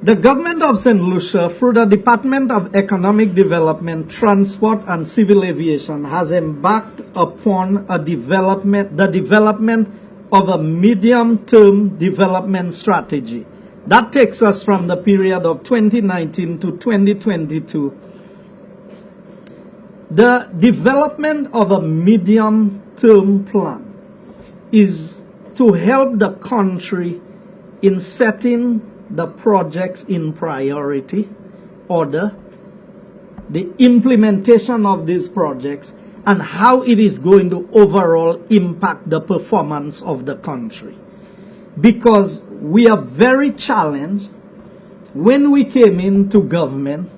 The government of Saint Lucia, through the Department of Economic Development, Transport and Civil Aviation, has embarked upon the development of a medium-term development strategy. That takes us from the period of 2019 to 2022. The development of a medium-term plan is to help the country in setting the projects in priority order, the implementation of these projects, and how it is going to overall impact the performance of the country. Because we are very challenged. When we came into government,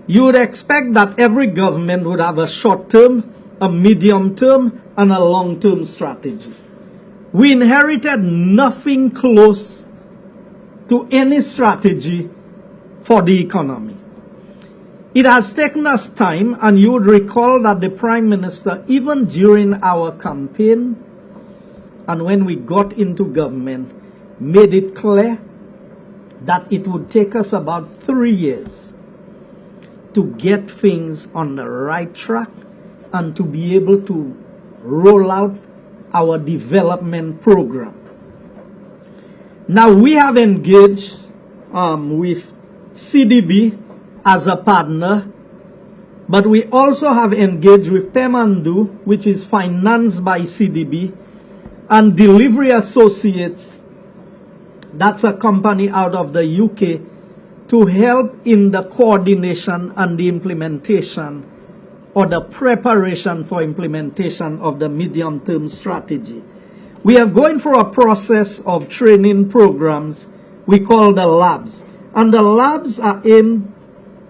you would expect that every government would have a short-term, a medium-term, and a long-term strategy. We inherited nothing close to any strategy for the economy. It has taken us time, and you would recall that the Prime Minister, even during our campaign and when we got into government, made it clear that it would take us about 3 years to get things on the right track and to be able to roll out our development program. Now, we have engaged with CDB as a partner, but we also have engaged with Pemandu, which is financed by CDB, and Delivery Associates, that's a company out of the UK, to help in the coordination and the implementation or the preparation for implementation of the medium-term strategy. We are going through a process of training programs we call the labs. And the labs are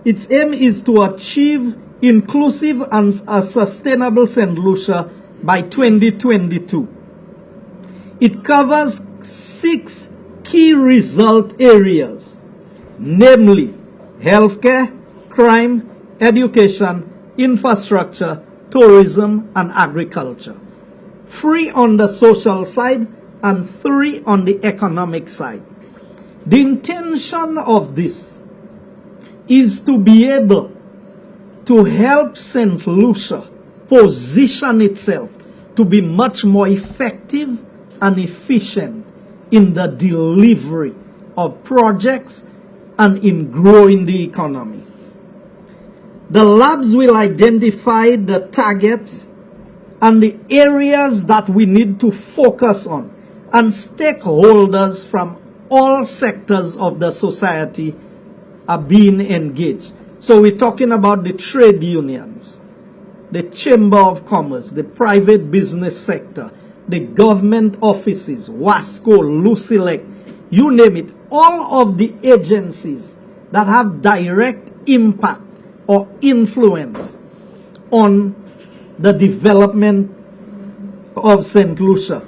its aim is to achieve inclusive and a sustainable Saint Lucia by 2022. It covers 6 key result areas, namely healthcare, crime, education, infrastructure, tourism, and agriculture. 3 on the social side and 3 on the economic side. The intention of this is to be able to help Saint Lucia position itself to be much more effective and efficient in the delivery of projects and in growing the economy. The labs will identify the targets and the areas that we need to focus on, and stakeholders from all sectors of the society are being engaged. So we're talking about the trade unions, the Chamber of Commerce, the private business sector, the government offices, WASCO, Lucilec, you name it, all of the agencies that have direct impact or influence on the development of Saint Lucia.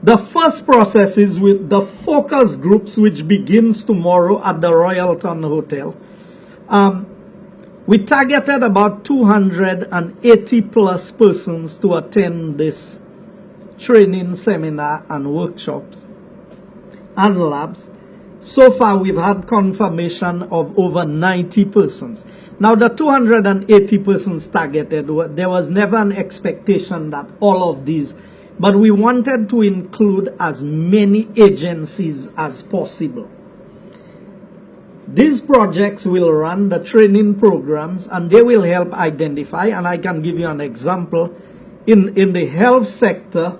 The first process is with the focus groups, which begins tomorrow at the Royalton Hotel. We targeted about 280 plus persons to attend this training seminar and workshops and labs. So far, we've had confirmation of over 90 persons. Now, the 280 persons targeted, there was never an expectation that all of these, but we wanted to include as many agencies as possible. These projects will run the training programs, and they will help identify, and I can give you an example. In the health sector,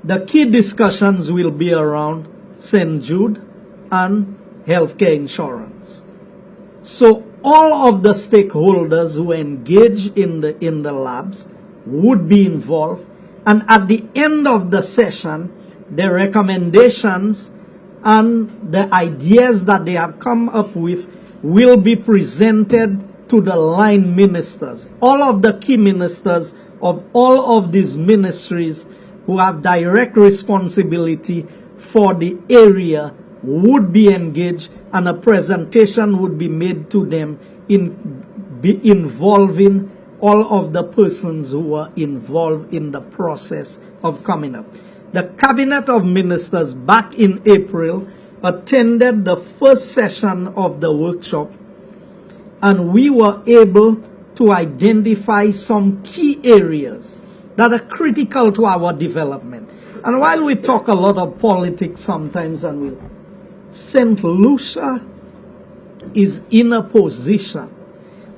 the key discussions will be around St. Jude and healthcare insurance. So all of the stakeholders who engage in the labs would be involved, and at the end of the session, the recommendations and the ideas that they have come up with will be presented to the line ministers. All of the key ministers of all of these ministries who have direct responsibility for the area would be engaged, and a presentation would be made to them involving all of the persons who were involved in the process of coming up. The Cabinet of Ministers back in April attended the first session of the workshop, and we were able to identify some key areas that are critical to our development. And while we talk a lot of politics sometimes, Saint Lucia is in a position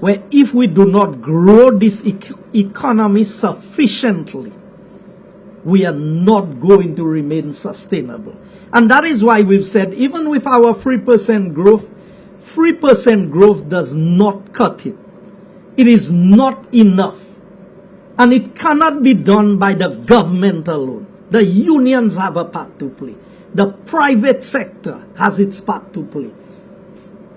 where if we do not grow this economy sufficiently, we are not going to remain sustainable. And that is why we've said, even with our 3% growth, 3% growth does not cut it. It is not enough. And it cannot be done by the government alone. The unions have a part to play. The private sector has its part to play.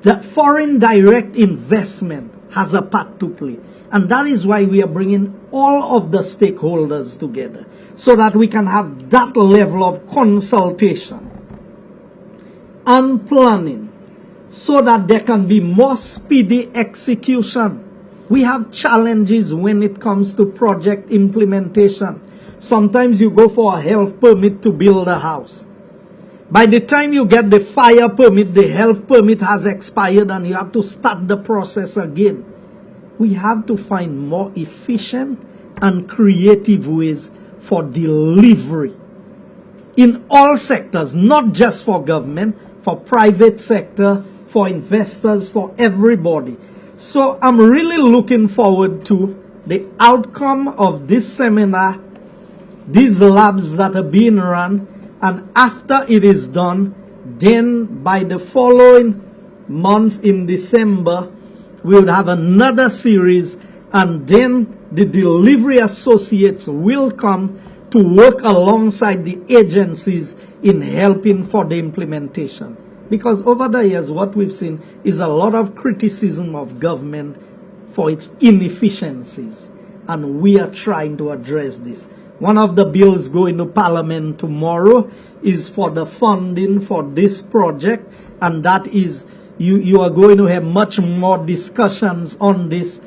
The foreign direct investment has a part to play. And that is why we are bringing all of the stakeholders together, so that we can have that level of consultation and planning, so that there can be more speedy execution. We have challenges when it comes to project implementation. Sometimes you go for a health permit to build a house. By the time you get the fire permit, the health permit has expired and you have to start the process again. We have to find more efficient and creative ways for delivery in all sectors, not just for government, for private sector, for investors, for everybody. So I'm really looking forward to the outcome of this seminar, these labs that are being run, and after it is done, then by the following month in December, we would have another series, and then the delivery associates will come to work alongside the agencies in helping for the implementation. Because over the years, what we've seen is a lot of criticism of government for its inefficiencies, and we are trying to address this. One of the bills going to Parliament tomorrow is for the funding for this project, and that is, you are going to have much more discussions on this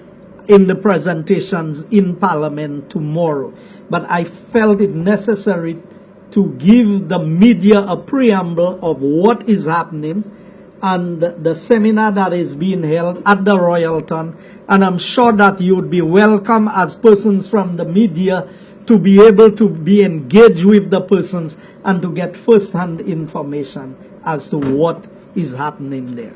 in the presentations in Parliament tomorrow. But I felt it necessary to give the media a preamble of what is happening and the seminar that is being held at the Royalton. And I'm sure that you would be welcome as persons from the media to be able to be engaged with the persons and to get first-hand information as to what is happening there.